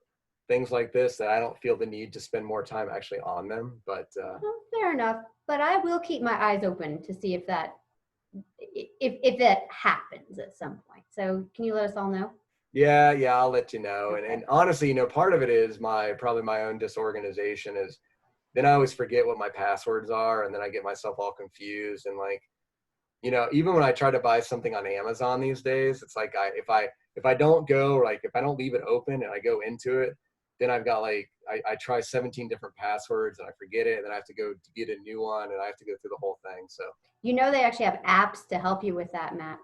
things like this that I don't feel the need to spend more time actually on them. But well, fair enough. But I will keep my eyes open to see if that happens at some point. So can you let us all know? Yeah, I'll let you know. And honestly, part of it is probably my own disorganization is, then I always forget what my passwords are, and then I get myself all confused. And like, even when I try to buy something on Amazon these days, it's like if I don't go, like if I don't leave it open and I go into it, then I've got like, I try 17 different passwords and I forget it, and then I have to go to get a new one, and I have to go through the whole thing. So they actually have apps to help you with that, Matt.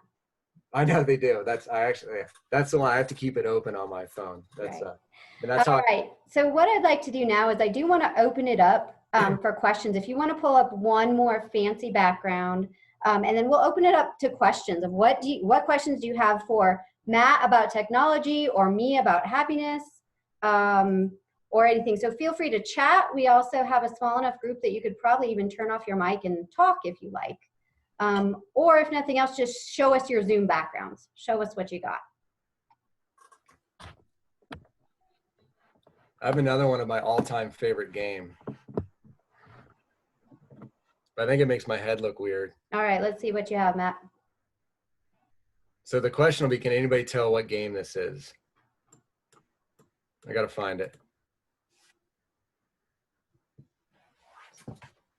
I know they do. That's the one. I have to keep it open on my phone. That's right. And that's all right. So what I'd like to do now is I do want to open it up for questions. If you want to pull up one more fancy background, and then we'll open it up to questions of what questions do you have for Matt about technology, or me about happiness, or anything. So feel free to chat. We also have a small enough group that you could probably even turn off your mic and talk if you like. Or if nothing else, just show us your Zoom backgrounds. Show us what you got. I have another one of my all-time favorite game. But I think it makes my head look weird. All right, let's see what you have, Matt. So the question will be, can anybody tell what game this is? I got to find it.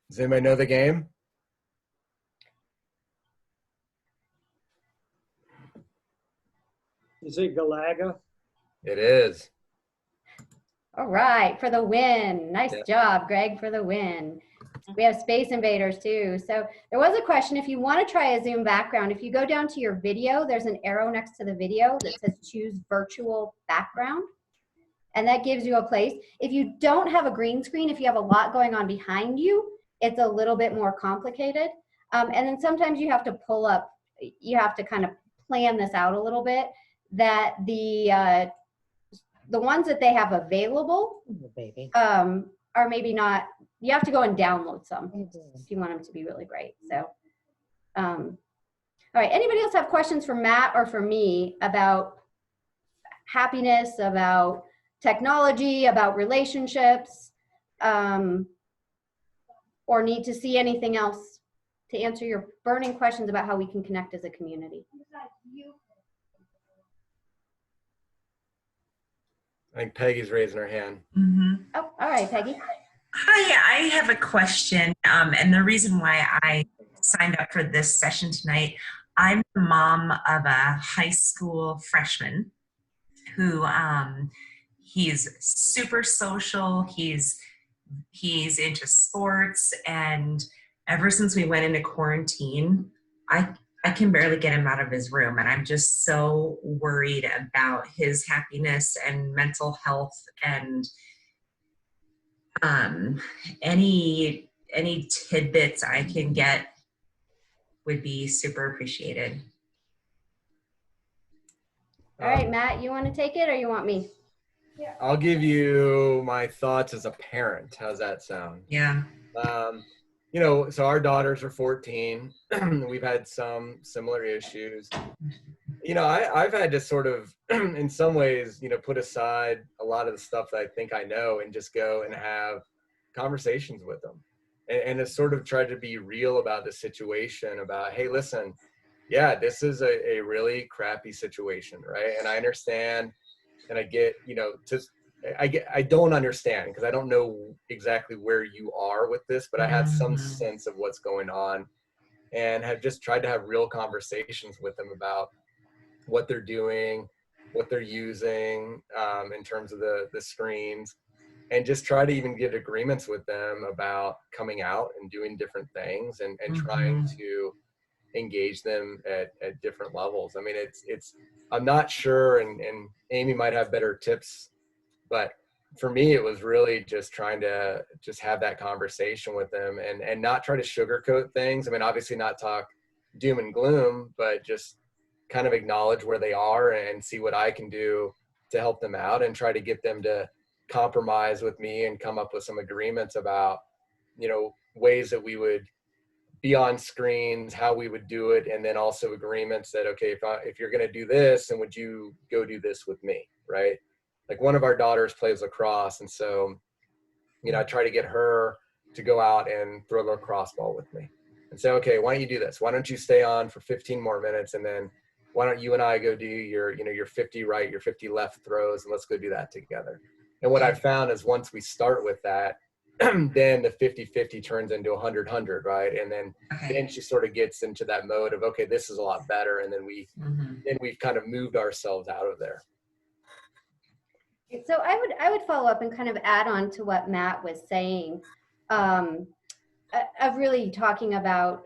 Does anybody know the game? Is it Galaga? It is. All right, for the win. Nice job, Greg, for the win. We have Space Invaders too. So there was a question, if you want to try a Zoom background, if you go down to your video, there's an arrow next to the video that says choose virtual background. And that gives you a place. If you don't have a green screen, if you have a lot going on behind you, it's a little bit more complicated. And then sometimes you have to pull up, you have to kind of plan this out a little bit, that the ones that they have available are maybe not, you have to go and download some if you want them to be really great. So, all right, anybody else have questions for Matt or for me about happiness, about technology, about relationships, or need to see anything else to answer your burning questions about how we can connect as a community? I think Peggy's raising her hand. Oh, all right, Peggy. Hi, I have a question, and the reason why I signed up for this session tonight, I'm the mom of a high school freshman who he's super social. He's into sports, and ever since we went into quarantine, I I can barely get him out of his room, and I'm just so worried about his happiness and mental health and um, any tidbits I can get would be super appreciated. All right, Um, Matt, you want to take it or you want me? I'll give you my thoughts as a parent. How's that sound? Yeah. Um, so our daughters are 14. We've had some similar issues. I've had to sort of, in some ways, put aside a lot of the stuff that I think I know and just go and have conversations with them. And to sort of try to be real about the situation about, hey, listen, yeah, this is a really crappy situation, right? And I understand and I get, I don't understand because I don't know exactly where you are with this, but I have some Mhm. sense of what's going on and have just tried to have real conversations with them about what they're doing, what they're using in terms of the screens, and just try to even get agreements with them about coming out and doing different things and trying Mhm. to engage them at different levels. I mean, it's I'm not sure, and Amy might have better tips, but for me, it was really just trying to just have that conversation with them and not try to sugarcoat things. I mean, obviously not talk doom and gloom, but just kind of acknowledge where they are and see what I can do to help them out and try to get them to compromise with me and come up with some agreements about, ways that we would be on screens, how we would do it, and then also agreements that, okay, if you're going to do this, then would you go do this with me, right? Like one of our daughters plays lacrosse, and so I try to get her to go out and throw the lacrosse ball with me, and say, okay, why don't you do this? Why don't you stay on for 15 more minutes, and then why don't you and I go do your 50 right, your 50 left throws, and let's go do that together. And what I've found is once we start with that, then the 50-50 turns into 100-100, right? And then Okay. she sort of gets into that mode of, okay, this is a lot better, and then Mhm. we've kind of moved ourselves out of there. So I would follow up and kind of add on to what Matt was saying, um, of really talking about,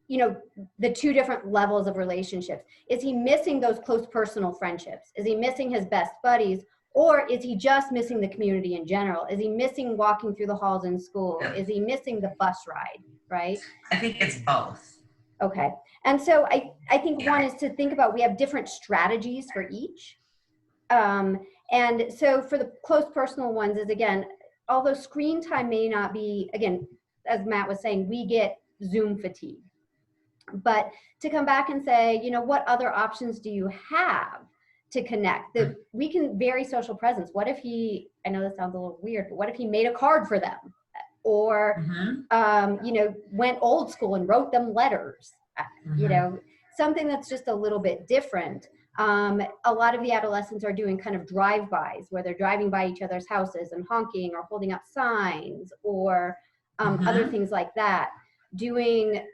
you know, the two different levels of relationships. Is he missing those close personal friendships? Is he missing his best buddies? Or is he just missing the community in general? Is he missing walking through the halls in school? Yeah. Is he missing the bus ride, right? I think it's both. Okay. And so I think one Yeah. is to think about, we have different strategies for each. And so for the close personal ones is, again, although screen time may not be, again, as Matt was saying, we get Zoom fatigue. But to come back and say, what other options do you have to connect? That we can vary social presence. What if I know this sounds a little weird, but what if he made a card for them? Or, Mhm. went old school and wrote them letters, you Mhm. know, something that's just a little bit different. A lot of the adolescents are doing kind of drive-bys where they're driving by each other's houses and honking or holding up signs or other Mhm. things like that. Doing,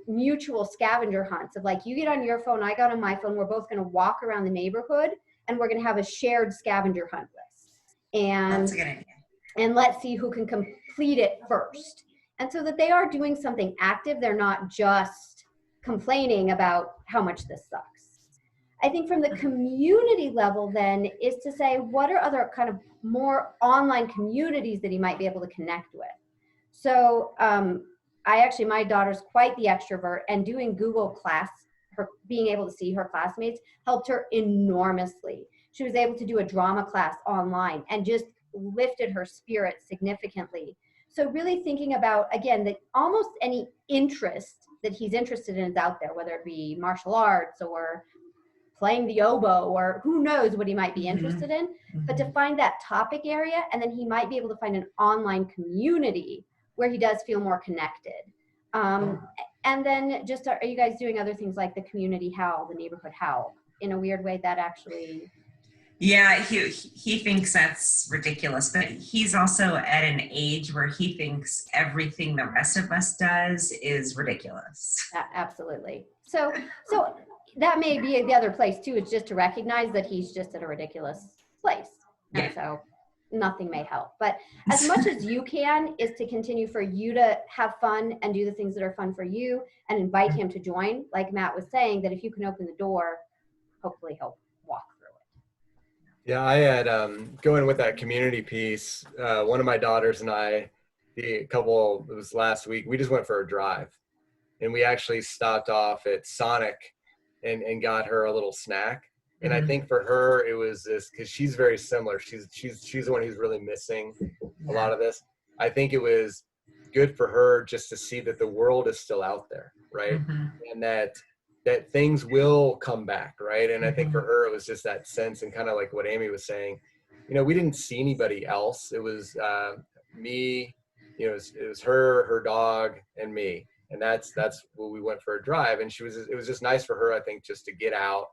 mutual scavenger hunts of like, you get on your phone, I got on my phone, we're both going to walk around the neighborhood and we're going to have a shared scavenger hunt list. That's And a good idea. let's see who can complete it first. And so that they are doing something active, they're not just complaining about how much this sucks. I think from the community level then is to say, what are other kind of more online communities that he might be able to connect with? So my daughter's quite the extrovert, and doing Google Class, her being able to see her classmates helped her enormously. She was able to do a drama class online and just lifted her spirit significantly. So really thinking about, again, that almost any interest that he's interested in is out there, whether it be martial arts or playing the oboe or who knows what he might be Mhm. interested in, but to Mhm. find that topic area, and then he might be able to find an online community where he does feel more connected. And then just, are you guys doing other things like the community howl, the neighborhood howl? In a weird way, that actually Yeah, he thinks that's ridiculous, but he's also at an age where he thinks everything the rest of us does is ridiculous. Absolutely. So that may be the other place too. It's just to recognize that he's just at a ridiculous place, and Yeah. so nothing may help. But as much as you can is to continue for you to have fun and do the things that are fun for you, and invite him to join. Like Matt was saying, that if you can open the door, hopefully he'll walk through it. Yeah, I had going with that community piece. One of my daughters and I, it was last week. We just went for a drive, and we actually stopped off at Sonic, and got her a little snack. And I think for her it was this, because she's very similar. She's the one who's really missing a lot of this. I think it was good for her just to see that the world is still out there, right? And that things will come back, right? And I think for her it was just that sense, and kind of like what Amy was saying, we didn't see anybody else. It was me, it was her dog, and me. And that's what we went for a drive. And it was just nice for her, I think, just to get out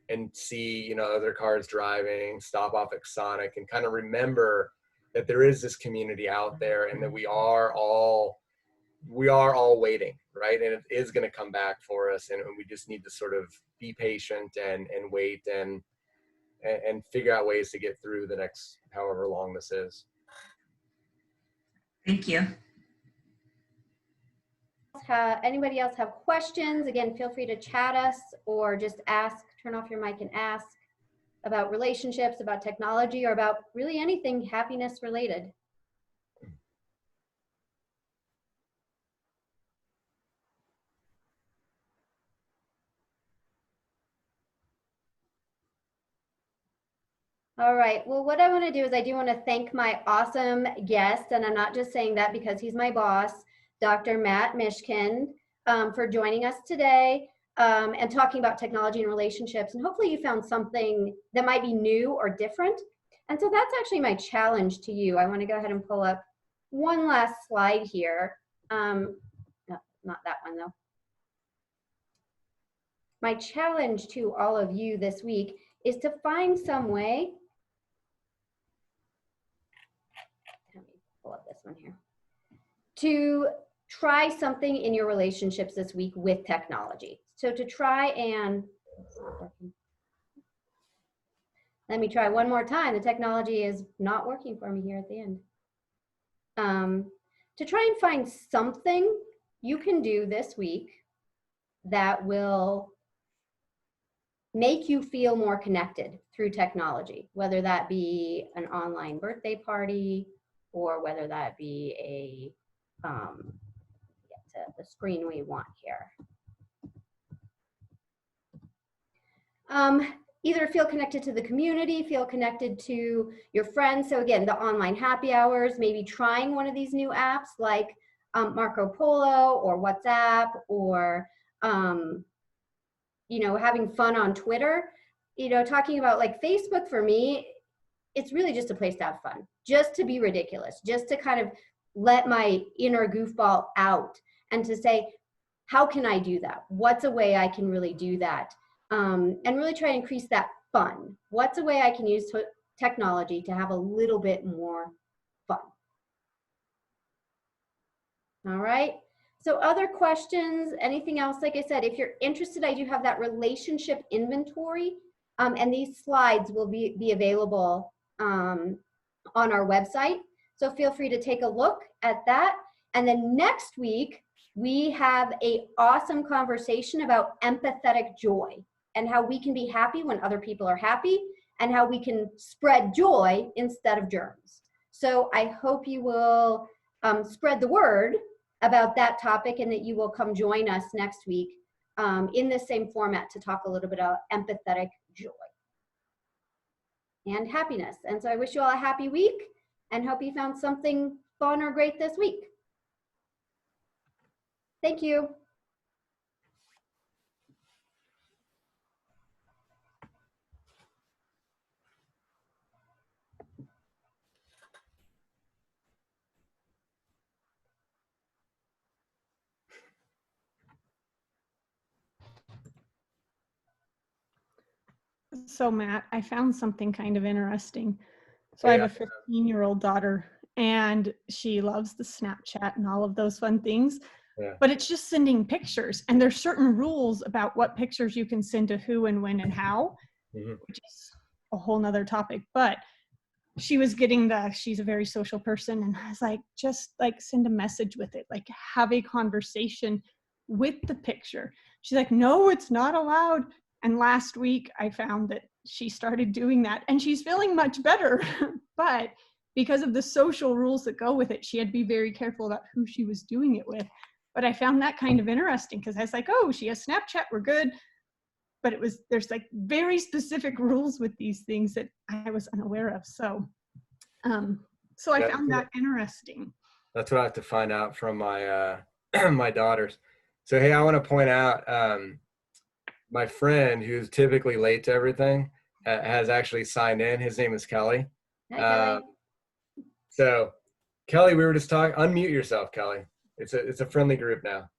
and see, other cars driving, stop off at Sonic, and kind of remember that there is this community out there, and that we are all waiting, right? And it is going to come back for us, and we just need to sort of be patient and wait and figure out ways to get through the next however long this is. Thank you. Anybody else have questions? Again, feel free to chat us or just ask, turn off your mic and ask about relationships, about technology, or about really anything happiness related. All right, well, what I want to do is I do want to thank my awesome guest, and I'm not just saying that because he's my boss, Dr. Matt Mishkind, for joining us today and talking about technology and relationships. And hopefully you found something that might be new or different. And so that's actually my challenge to you. I want to go ahead and pull up one last slide here. No, not that one though. My challenge to all of you this week is to find some way. Let me pull up this one here. To try something in your relationships this week with technology. So to try and, let me try one more time. The technology is not working for me here at the end. To try and find something you can do this week that will make you feel more connected through technology, whether that be an online birthday party, or whether that be a, get to the screen we want here. Either feel connected to the community, feel connected to your friends. So again, the online happy hours, maybe trying one of these new apps like Marco Polo or WhatsApp, or having fun on Twitter. Talking about like Facebook, for me, it's really just a place to have fun, just to be ridiculous, just to kind of let my inner goofball out, and to say, how can I do that? What's a way I can really do that? And really try to increase that fun. What's a way I can use technology to have a little bit more fun? All right. So other questions, anything else? Like I said, if you're interested, I do have that relationship inventory, and these slides will be available on our website. So feel free to take a look at that. And then next week, we have an awesome conversation about empathetic joy, and how we can be happy when other people are happy, and how we can spread joy instead of germs. So I hope you will spread the word about that topic, and that you will come join us next week in the same format to talk a little bit about empathetic joy and happiness. And so I wish you all a happy week, and hope you found something fun or great this week. Thank you. So Matt, I found something kind of interesting. So I Yeah. have a 15-year-old daughter, and she loves the Snapchat and all of those fun things, Yeah. but it's just sending pictures. And there's certain rules about what pictures you can send to who and when and how, Mhm. which is a whole nother topic. But she was getting she's a very social person. And I was like, just like send a message with it, like have a conversation with the picture. She's like, no, it's not allowed. And last week I found that she started doing that and she's feeling much better. But because of the social rules that go with it, she had to be very careful about who she was doing it with. But I found that kind of interesting because I was like, oh, she has Snapchat, we're good. But there's like very specific rules with these things that I was unaware of. So I Yeah, found that interesting. that's what I have to find out from my my daughters. So hey, I want to point out my friend who's typically late to everything has actually signed in. His name is Kelly. Hi, Kelly. So Kelly, we were just talking. Unmute yourself, Kelly. It's a friendly group now.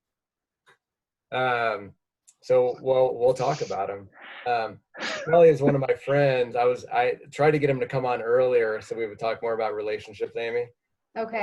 So we'll talk about him. Kelly is one of my friends. I tried to get him to come on earlier so we would talk more about relationships, Amy. Okay.